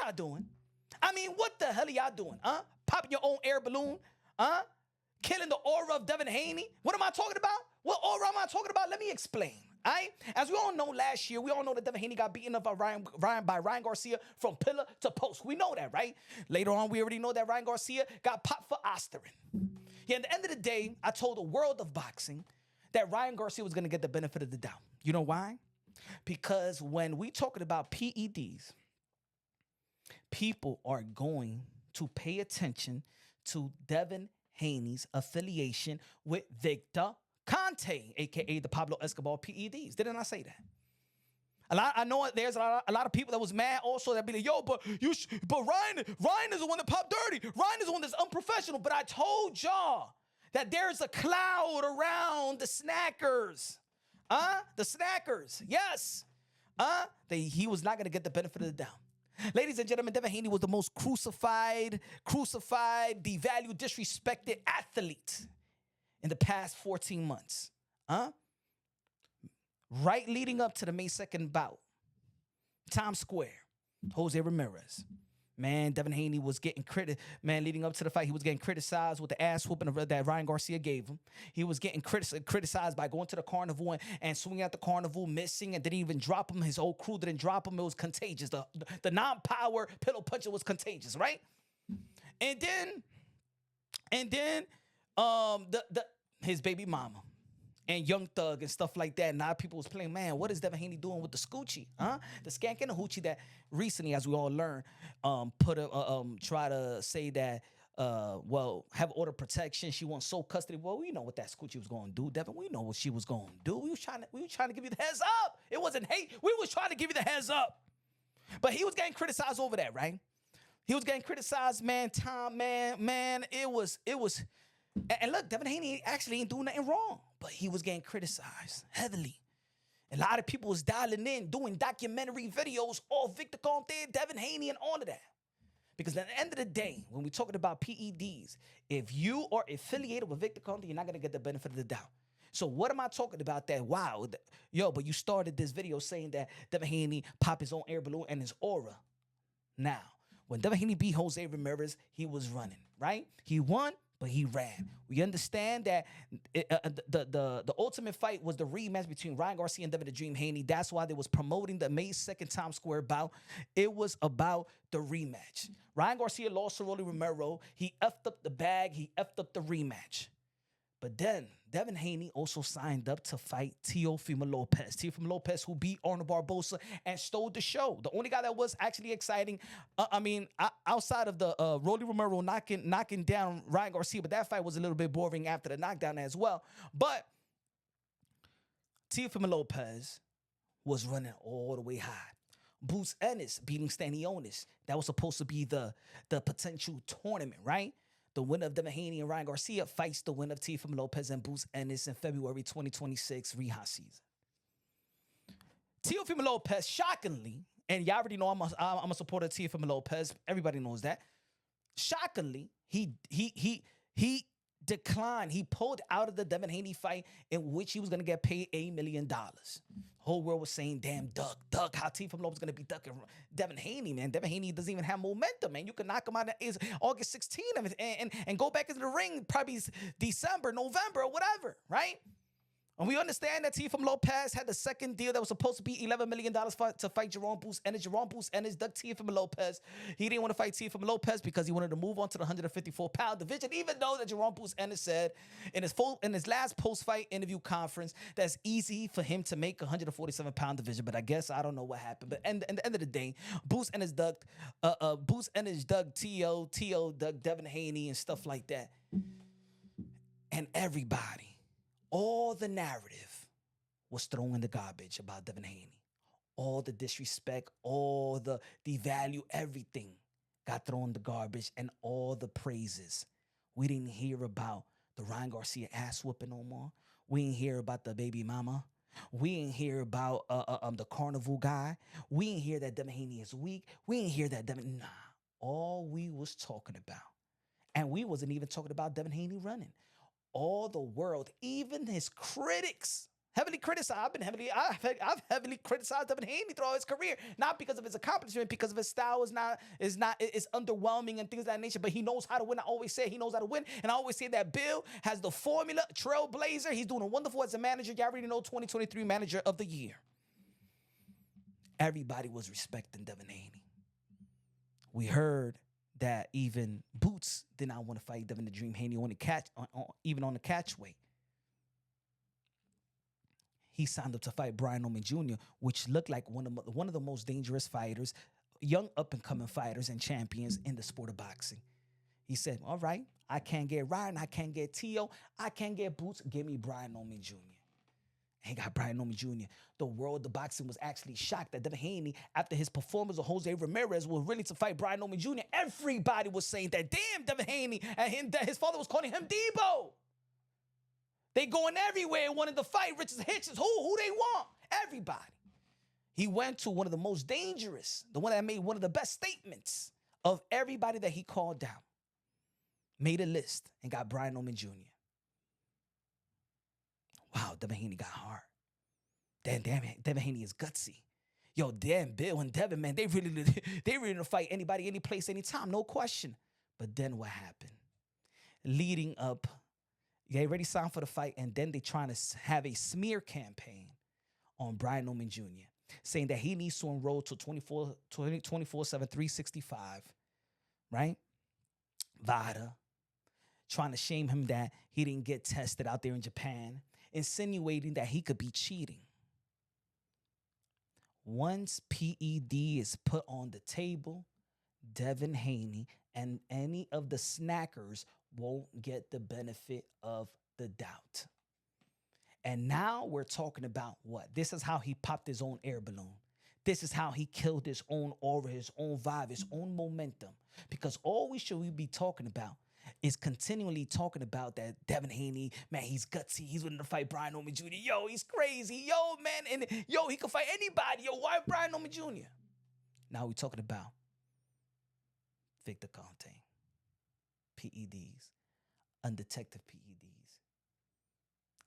y'all doing? I mean, what the hell are y'all doing? Popping your own air balloon? Killing the aura of Devin Haney? What am I talking about? What aura am I talking about? Let me explain. All right? As we all know, last year, we all know that Devin Haney got beaten up by Ryan Garcia from pillar to post. We know that, right? Later on, we already know that Ryan Garcia got popped for ostering. Yeah, at the end of the day, I told the world of boxing that Ryan Garcia was going to get the benefit of the doubt. You know why? Because when we talking about PEDs, people are going to pay attention to Devin Haney's affiliation with Victor Conte, aka the Pablo Escobar PEDs. Didn't I say that? I know there's a lot of people that was mad also that be like, yo, but Ryan is the one that popped dirty. Ryan is the one that's unprofessional. But I told y'all that there's a cloud around the snackers. The snackers. Yes. He was not going to get the benefit of the doubt. Ladies and gentlemen, Devin Haney was the most crucified, devalued, disrespected athlete in the past 14 months. Right leading up to the May 2nd bout, Times Square, Jose Ramirez. Man, Devin Haney was getting leading up to the fight, he was getting criticized with the ass whooping that Ryan Garcia gave him. He was getting criticized by going to the carnival and swinging at the carnival, missing, and didn't even drop him. His whole crew didn't drop him. It was contagious. The non-power pillow puncher was contagious, right? And then his baby mama and Young Thug and stuff like that. Now people was playing, man, what is Devin Haney doing with the scoochie? The skank and the hoochie that recently, as we all learned, try to say that, have order protection. She wants sole custody. Well, we know what that scoochie was going to do, Devin. We know what she was going to do. We was trying to give you the heads up. It wasn't hate. We was trying to give you the heads up. But he was getting criticized over that, right? He was getting criticized, man, man. It was. And look, Devin Haney actually ain't doing nothing wrong, but he was getting criticized heavily. A lot of people was dialing in, doing documentary videos of Victor Conte, Devin Haney, and all of that. Because at the end of the day, when we're talking about PEDs, if you are affiliated with Victor Conte, you're not going to get the benefit of the doubt. So what am I talking about that? Wow, but you started this video saying that Devin Haney popped his own air balloon and his aura. Now, when Devin Haney beat Jose Ramirez, he was running, right? He won, but he ran. We understand that the ultimate fight was the rematch between Ryan Garcia and Devin the Dream Haney. That's why they was promoting the May 2nd Times Square bout. It was about the rematch. Ryan Garcia lost to Rolly Romero. He effed up the bag. He effed up the rematch. But then Devin Haney also signed up to fight Teofimo Lopez. Teofimo Lopez, who beat Arnold Barbosa and stole the show. The only guy that was actually exciting, outside of the Rolly Romero knocking down Ryan Garcia, but that fight was a little bit boring after the knockdown as well. But Teofimo Lopez was running all the way high. Boots Ennis beating Stanionis. That was supposed to be the potential tournament, right? The winner of Devin Haney and Ryan Garcia fights the winner of Teofimo Lopez and Boots Ennis in February 2026 Reha season. Teofimo Lopez, shockingly, and y'all already know I'm a supporter of Teofimo Lopez. Everybody knows that. Shockingly, he declined. He pulled out of the Devin Haney fight in which he was going to get paid $8 million. Whole world was saying, damn, Doug, how Teofimo Lopez going to be ducking Devin Haney, man. Devin Haney doesn't even have momentum, man. You can knock him out in August 16th and go back into the ring probably December, November, or whatever, right? And we understand that Teofimo Lopez had the second deal that was supposed to be $11 million to fight Jerome Boots Ennis. Jerome Boots Ennis dug Teofimo Lopez. He didn't want to fight Teofimo Lopez because he wanted to move on to the 154-pound division, even though that Jerome Boots Ennis said in his last post-fight interview conference that's easy for him to make 147-pound division. But I guess I don't know what happened. But at the end of the day, Boots Ennis dug T.O. dug Devin Haney and stuff like that. And everybody, all the narrative was thrown in the garbage about Devin Haney. All the disrespect, all the devalue, everything got thrown in the garbage, and all the praises. We didn't hear about the Ryan Garcia ass whooping no more. We didn't hear about the baby mama. We didn't hear about the carnival guy. We didn't hear that Devin Haney is weak. We didn't hear that Devin. Nah, all we was talking about, and we wasn't even talking about Devin Haney running. All the world, even his critics, Heavily criticized. I've heavily criticized Devin Haney throughout his career, not because of his accomplishment, because of his style is underwhelming and things of that nature. But he knows how to win. I always say he knows how to win, and I always say that Bill has the formula, trailblazer. He's doing wonderful as a manager. You already know 2023 Manager of the Year. Everybody was respecting Devin Haney. We heard that even Boots did not want to fight Devin the Dream Haney even on the catch weight. He signed up to fight Brian Oman Jr., which looked like one of the most dangerous fighters, young up-and-coming fighters and champions in the sport of boxing. He said, all right, I can't get Ryan, I can't get Tio, I can't get Boots, give me Brian Oman Jr. And he got Brian Oman Jr. The world of boxing was actually shocked that Devin Haney, after his performance of Jose Ramirez, was willing to fight Brian Oman Jr. Everybody was saying that, damn, Devin Haney, and that his father was calling him Debo. They going everywhere, wanted to fight Richard Hitchens. Who they want? Everybody. He went to one of the most dangerous, the one that made one of the best statements of everybody that he called down. Made a list and got Brian Oman Jr. Wow, Devin Haney got hard. Damn, Devin Haney is gutsy. Yo, damn, Bill and Devin, man, they really to fight anybody, any place, anytime, no question. But then what happened? Leading up, they already signed for the fight, and then they trying to have a smear campaign on Brian Oman Jr., saying that he needs to enroll to 24/7, 365, right? VADA, trying to shame him that he didn't get tested out there in Japan, insinuating that he could be cheating. Once PED is put on the table, Devin Haney and any of the snackers won't get the benefit of the doubt. And now we're talking about what? This is how he popped his own air balloon. This is how he killed his own aura, his own vibe, his own momentum. Because all we should be talking about is continually talking about that Devin Haney, man, he's gutsy. He's willing to fight Brian Oman Jr. Yo, he's crazy. Yo, man, and yo, he can fight anybody. Yo, why Brian Oman Jr.? Now we're talking about Victor Conte, PEDs, undetected PEDs.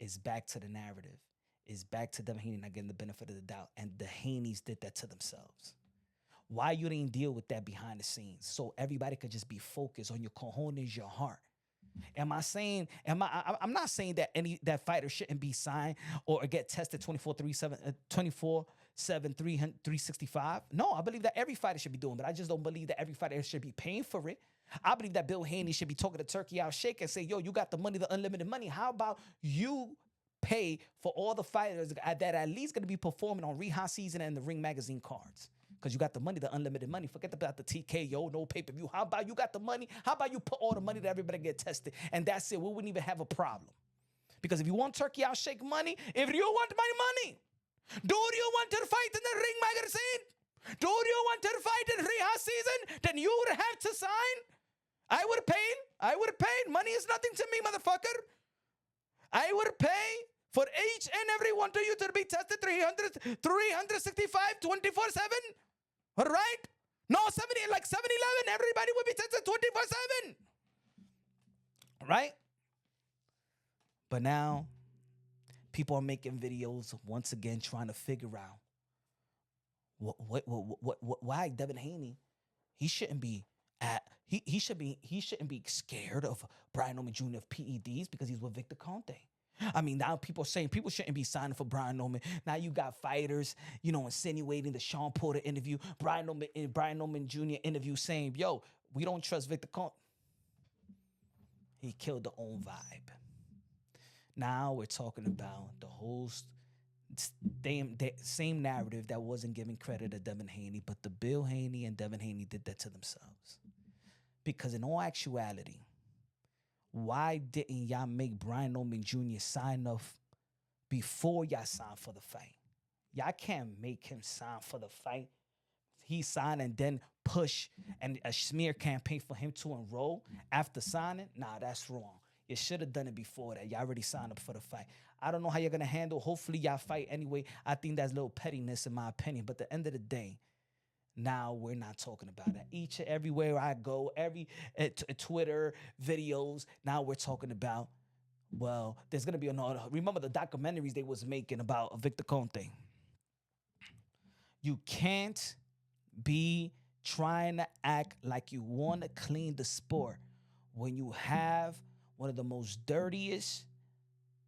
It's back to the narrative. It's back to Devin Haney not getting the benefit of the doubt. And the Haneys did that to themselves. Why you didn't deal with that behind the scenes? So everybody could just be focused on your cojones, your heart. I'm not saying that fighter shouldn't be signed or get tested 365. No, I believe that every fighter should be doing, but I just don't believe that every fighter should be paying for it. I believe that Bill Haney should be talking to Turkey out shake and say, yo, you got the money, the unlimited money. How about you pay for all the fighters that at least going to be performing on Reha season and the Ring magazine cards? Because you got the money, the unlimited money. Forget about the TKO, no pay-per-view. How about you got the money? How about you put all the money that everybody get tested? And that's it. We wouldn't even have a problem. Because if you want Turkey out shake money, if you want my money, do you want to fight in the Ring magazine? Do you want to fight in Reha season? Then you would have to sign. I would have paid. Money is nothing to me, motherfucker. I would pay for each and every one of you to be tested 365, 24/7. All right? No, 7-Eleven, everybody would be tested 24/7. Right? But now, people are making videos once again trying to figure out why Devin Haney, he shouldn't be scared of Brian Oman Jr. of PEDs because he's with Victor Conte. I mean, now people are saying people shouldn't be signing for Brian Oman. Now you got fighters, insinuating the Sean Porter interview, Brian Oman Jr. interview saying, yo, we don't trust Victor Conte. He killed the own vibe. Now we're talking about the whole same narrative that wasn't giving credit to Devin Haney, but the Bill Haney and Devin Haney did that to themselves. Because in all actuality, why didn't y'all make Brian Oman Jr. sign off before y'all signed for the fight? Y'all can't make him sign for the fight. He signed and then push and a smear campaign for him to enroll after signing. Nah, that's wrong. You should have done it before that. Y'all already signed up for the fight. I don't know how you're going to handle. Hopefully y'all fight anyway. I think that's a little pettiness in my opinion. But at the end of the day, now we're not talking about that. Each and everywhere I go, every Twitter videos, now we're talking about Well, there's gonna be another. Remember the documentaries they was making about Victor Conte. You can't be trying to act like you want to clean the sport when you have one of the most dirtiest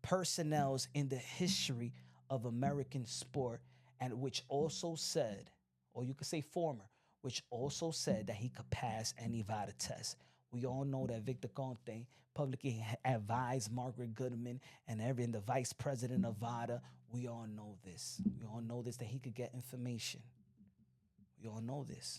personnels in the history of American sport, and which also said, or you could say former, which also said that he could pass any VADA test. We all know that Victor Conte publicly advised Margaret Goodman and the vice president of VADA. We all know this. We all know this, that he could get information. We all know this.